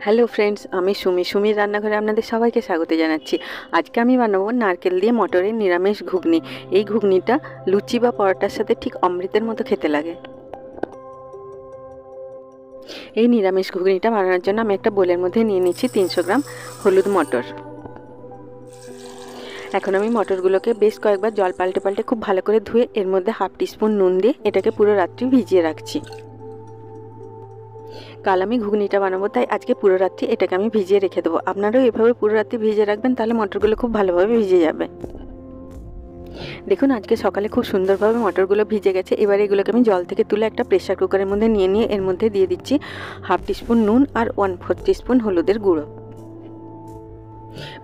Hello friends, আমি সুমির রান্নাঘরে আপনাদের সবাইকে স্বাগত জানাচ্ছি। আজকে আমি বানাবো নারকেল দিয়ে মটরের নিরামিষ ঘুগনি। এই ঘুগনিটা লুচি বা পরোটার সাথে ঠিক অমৃতের মতো খেতে লাগে। এই নিরামিষ ঘুগনিটা বানানোর জন্য আমি একটা বোলের মধ্যে নিয়ে নিচ্ছি 300 গ্রাম হলুদ মটর। এখন আমি মটরগুলোকে বেশ কয়েকবার জল পাল্টে পাল্টে খুব ভালো করে ধুয়ে এর মধ্যে হাফ টিস্পুন নুন দিয়ে এটাকে পুরো রাত্রি ভিজিয়ে রাখছি। কাল আমি ঘুগনিটা বানাবো, তাই আজকে পুরো রাত্রি এটাকে আমি ভিজিয়ে রেখে দেবো। আপনারাও এভাবে পুরো রাত্রি ভিজিয়ে রাখবেন, তাহলে মটরগুলো খুব ভালোভাবে ভিজে যাবে। দেখুন, আজকে সকালে খুব সুন্দরভাবে মটরগুলো ভিজে গেছে। এবার এগুলোকে আমি জল থেকে তুলে একটা প্রেসার কুকারের মধ্যে নিয়ে এর মধ্যে দিয়ে দিচ্ছি হাফ টিস্পুন নুন আর 1/4 টিস্পুন হলুদের গুঁড়ো।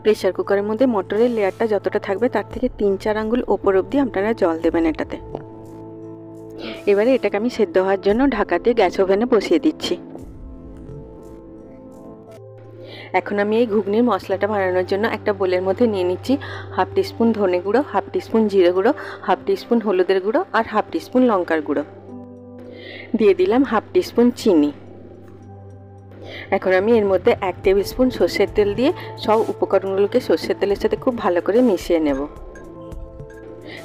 প্রেসার কুকারের মধ্যে মটরের লেয়ারটা যতটা থাকবে তার থেকে 3-4 আঙ্গুল ওপর অবধি আপনারা জল দেবেন এটাতে। এবারে এটাকে আমি সেদ্ধ হওয়ার জন্য ঢাকা দিয়ে গ্যাস ওভেনে বসিয়ে দিচ্ছি। এখন আমি এই ঘুগনির মশলাটা বানানোর জন্য একটা বোলের মধ্যে নিয়ে নিচ্ছি হাফ টিস্পুন ধনে গুঁড়ো, হাফ টিস্পুন জিরে গুঁড়ো, হাফ টিস্পুন হলুদের গুঁড়ো আর হাফ টিস্পুন লঙ্কার গুঁড়ো। দিয়ে দিলাম হাফ টিস্পুন চিনি। এখন আমি এর মধ্যে 1 টেবিল স্পুন সর্ষের তেল দিয়ে সব উপকরণগুলোকে সর্ষের তেলের সাথে খুব ভালো করে মিশিয়ে নেব।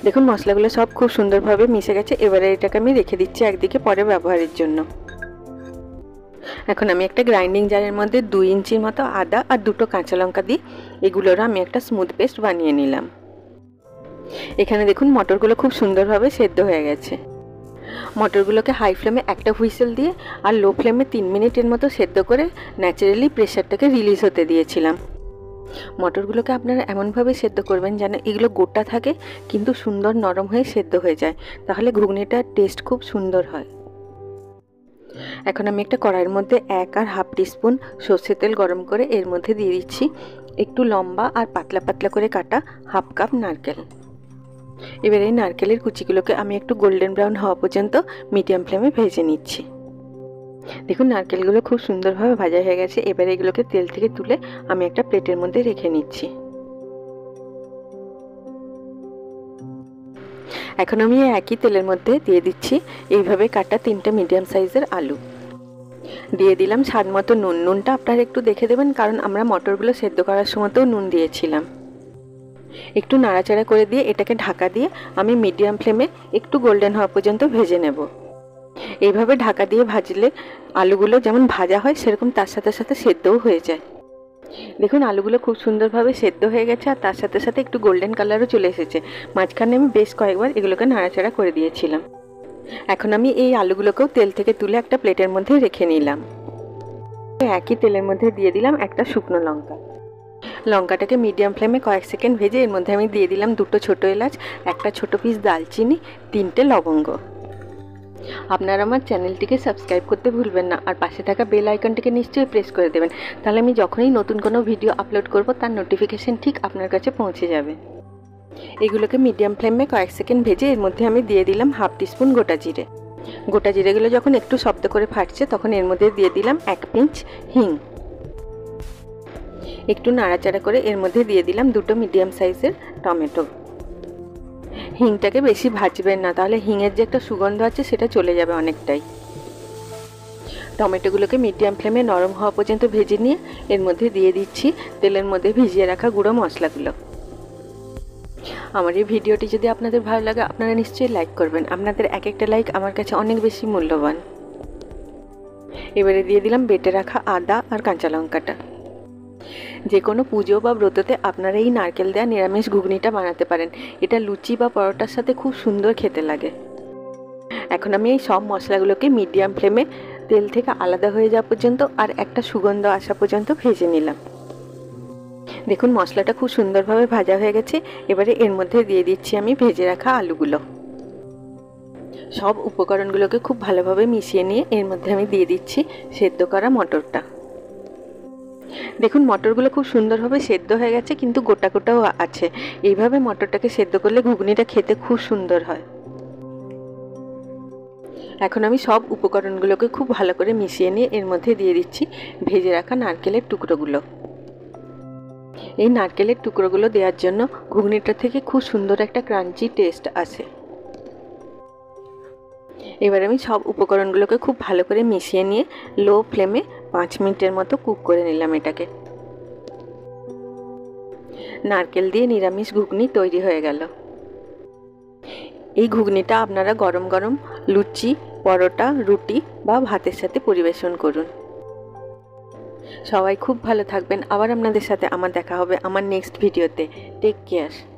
দেখুন, মশলাগুলো সব খুব সুন্দরভাবে মিশে গেছে। এবারে এটাকে আমি রেখে দিচ্ছি একদিকে পরে ব্যবহারের জন্য। এখন আমি একটা গ্রাইন্ডিং জারের মধ্যে 2 ইঞ্চির মতো আদা আর 2টো কাঁচা লঙ্কা দিয়ে এগুলোর আমি একটা স্মুথ পেস্ট বানিয়ে নিলাম। এখানে দেখুন, মটরগুলো খুব সুন্দরভাবে সেদ্ধ হয়ে গেছে। মটরগুলোকে হাই ফ্লেমে একটা হুইসেল দিয়ে আর লো ফ্লেমে 3 মিনিটের মতো সেদ্ধ করে ন্যাচারালি প্রেশারটাকে রিলিজ হতে দিয়েছিলাম। মটরগুলোকে আপনারা এমনভাবে সেদ্ধ করবেন যেন এগুলো গোটা থাকে কিন্তু সুন্দর নরম হয়ে সেদ্ধ হয়ে যায়, তাহলে ঘুগনিটার টেস্ট খুব সুন্দর হয়। এখন আমি একটা কড়াইয়ের মধ্যে 1 আর হাফ টিস্পুন সর্ষের তেল গরম করে এর মধ্যে দিয়ে দিচ্ছি একটু লম্বা আর পাতলা পাতলা করে কাটা হাফ কাপ নারকেল। এবার এই নারকেলের কুচিগুলোকে আমি একটু গোল্ডেন ব্রাউন হওয়া পর্যন্ত মিডিয়াম ফ্লেমে ভেজে নিচ্ছি। দেখুন, নারকেলগুলো খুব সুন্দরভাবে ভাজা হয়ে গেছে। এবার এগুলোকে তেল থেকে তুলে আমি একটা প্লেটের মধ্যে রেখে নিচ্ছি। এখন আমি একই তেলের মধ্যে দিয়ে দিচ্ছি এইভাবে কাটা 3টে মিডিয়াম সাইজের আলু। দিয়ে দিলাম স্বাদ মতো নুন। নুনটা আপনারা একটু দেখে দেবেন, কারণ আমরা মটরগুলো সেদ্ধ করার সময়তেও নুন দিয়েছিলাম। একটু নাড়াচাড়া করে দিয়ে এটাকে ঢাকা দিয়ে আমি মিডিয়াম ফ্লেমে একটু গোল্ডেন হওয়া পর্যন্ত ভেজে নেব। এইভাবে ঢাকা দিয়ে ভাজলে আলুগুলো যেমন ভাজা হয় সেরকম তার সাথে সাথে সেদ্ধও হয়ে যায়। দেখুন, আলুগুলো খুব সুন্দরভাবে সেদ্ধ হয়ে গেছে আর তার সাথে সাথে একটু গোল্ডেন কালারও চলে এসেছে। মাঝখানে আমি বেশ কয়েকবার এগুলোকে নাড়াচাড়া করে দিয়েছিলাম। এখন আমি এই আলুগুলোকেও তেল থেকে তুলে একটা প্লেটের মধ্যে রেখে নিলাম। একই তেলের মধ্যে দিয়ে দিলাম একটা শুকনো লঙ্কা। লঙ্কাটাকে মিডিয়াম ফ্লেমে কয়েক সেকেন্ড ভেজে এর মধ্যে আমি দিয়ে দিলাম 2টো ছোটো এলাচ, একটা ছোটো পিস দালচিনি, 3টে লবঙ্গ। আপনারা আমার চ্যানেলটিকে সাবস্ক্রাইব করতে ভুলবেন না আর পাশে থাকা বেল আইকনটিকে নিশ্চয়ই প্রেস করে দেবেন, তাহলে আমি যখনই নতুন কোনো ভিডিও আপলোড করব তার নোটিফিকেশন ঠিক আপনার কাছে পৌঁছে যাবে। এগুলোকে মিডিয়াম ফ্লেমে কয়েক সেকেন্ড ভেজে এর মধ্যে আমি দিয়ে দিলাম হাফ টিস্পুন গোটা জিরে। গোটা জিরেগুলো যখন একটু শব্দ করে ফাটছে তখন এর মধ্যে দিয়ে দিলাম 1 পিঞ্চ হিং। একটু নাড়াচাড়া করে এর মধ্যে দিয়ে দিলাম 2টো মিডিয়াম সাইজের টমেটো। হিংটাকে বেশি ভাজবেন না, তাহলে হিংয়ের যে একটা সুগন্ধ আছে সেটা চলে যাবে অনেকটাই। টমেটোগুলোকে মিডিয়াম ফ্লেমে নরম হওয়া পর্যন্ত ভেজে নিয়ে এর মধ্যে দিয়ে দিচ্ছি তেলের মধ্যে ভিজিয়ে রাখা গুঁড়ো মশলাগুলো। আমার এই ভিডিওটি যদি আপনাদের ভালো লাগে আপনারা নিশ্চয়ই লাইক করবেন। আপনাদের এক একটা লাইক আমার কাছে অনেক বেশি মূল্যবান। এবারে দিয়ে দিলাম বেটে রাখা আদা আর কাঁচা লঙ্কাটা। যে কোনো পুজো বা ব্রততে আপনারা এই নারকেল দেওয়া নিরামিষ ঘুগনিটা বানাতে পারেন। এটা লুচি বা পরোটার সাথে খুব সুন্দর খেতে লাগে। এখন আমি এই সব মশলাগুলোকে মিডিয়াম ফ্লেমে তেল থেকে আলাদা হয়ে যাওয়া পর্যন্ত আর একটা সুগন্ধ আসা পর্যন্ত ভেজে নিলাম। দেখুন, মশলাটা খুব সুন্দরভাবে ভাজা হয়ে গেছে। এবারে এর মধ্যে দিয়ে দিচ্ছি আমি ভেজে রাখা আলুগুলো। সব উপকরণগুলোকে খুব ভালোভাবে মিশিয়ে নিয়ে এর মধ্যে আমি দিয়ে দিচ্ছি সেদ্ধ করা মটরটা। দেখুন, মটরগুলো খুব সুন্দরভাবে সেদ্ধ হয়ে গেছে কিন্তু গোটা গোটাও আছে। এইভাবে মটরটাকে সেদ্ধ করলে ঘুগনিটা খেতে খুব সুন্দর হয়। এখন আমি সব উপকরণগুলোকে খুব ভালো করে মিশিয়ে নিয়ে এর মধ্যে দিয়ে দিচ্ছি ভেজে রাখা নারকেলের টুকরোগুলো। এই নারকেলের টুকরোগুলো দেওয়ার জন্য ঘুগনিটা থেকে খুব সুন্দর একটা ক্রাঞ্চি টেস্ট আসে। এবার আমি সব উপকরণগুলোকে খুব ভালো করে মিশিয়ে নিয়ে লো ফ্লেমে 5 মিনিটের মতো কুক করে নিলাম এটাকে। নারকেল দিয়ে নিরামিষ ঘুগনি তৈরি হয়ে গেল। এই ঘুগনিটা আপনারা গরম গরম লুচি, পরোটা, রুটি বা ভাতের সাথে পরিবেশন করুন। সবাই খুব ভালো থাকবেন। আবার আপনাদের সাথে আমার দেখা হবে আমার নেক্সট ভিডিওতে। Take care.